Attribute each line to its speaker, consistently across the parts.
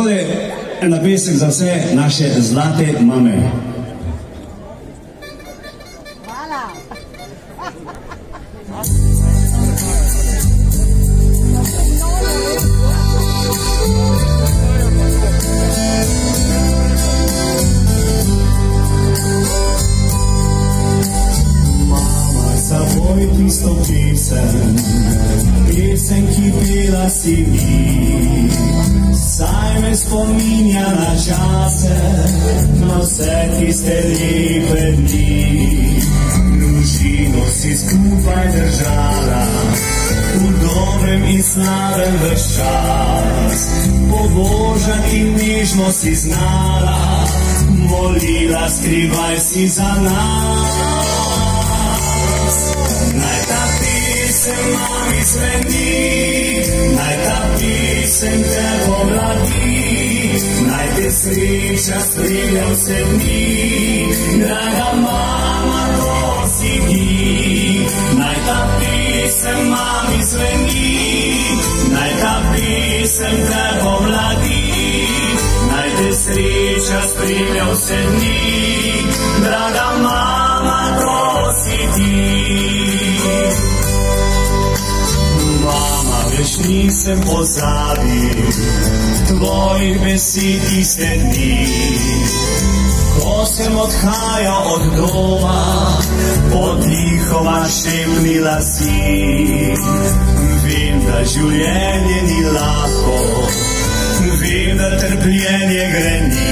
Speaker 1: Tole je napisek za vse naše zlate mame.
Speaker 2: Hvala.
Speaker 1: Tisto pesem, ki pela si mi, saj me spominja na čase, na vse tiste lepe dni. Družino si skupaj držala, v dobrem in slabem ves čas, pobožati nežno si znala, molila skrivaj si za nas. Naj ta pesem mami zveni, naj ta pesem te pomladi, naj te sreča spremlja vse dni, draga mama, to si ti. Naj ta pesem mami zveni, naj ta pesem te pomladi, naj te sreča spremlja vse dni, draga mama, to si ti. Mama, veš, nisem pozabil tvojih besed tiste dni, ko sem odhajal od doma, potihoma šepnila si. Vem, da življenje ni lahko, vem, da trpljenje greni,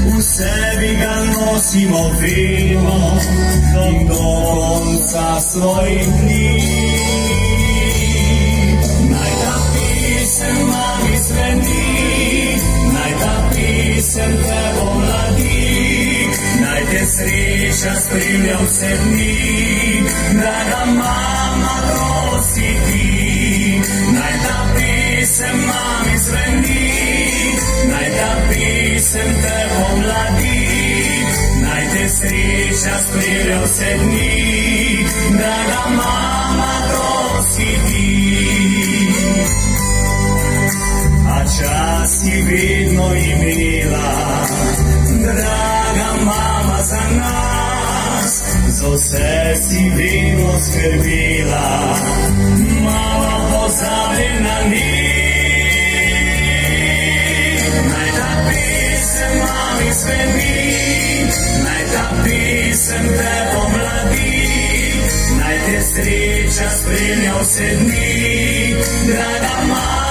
Speaker 1: v sebi ga nosimo vedno in do konca svojih dni. Naj ta pesem mami zveni, naj ta pesem te pomladi, naj te sreča spremlja vse dni, draga mama, to si ti. Naj ta pesem mami zveni, naj ta pesem te pomladi, naj te sreča spremlja vse dni, draga mama, to si ti. A čas si vedno imela, draga mama, za nas, za vse si vedno skrbela, mama, pozabljena ni. Naj ta pesem mami zveni, naj ta pesem te pomladi, naj te sreča spremlja vse dni, draga mama.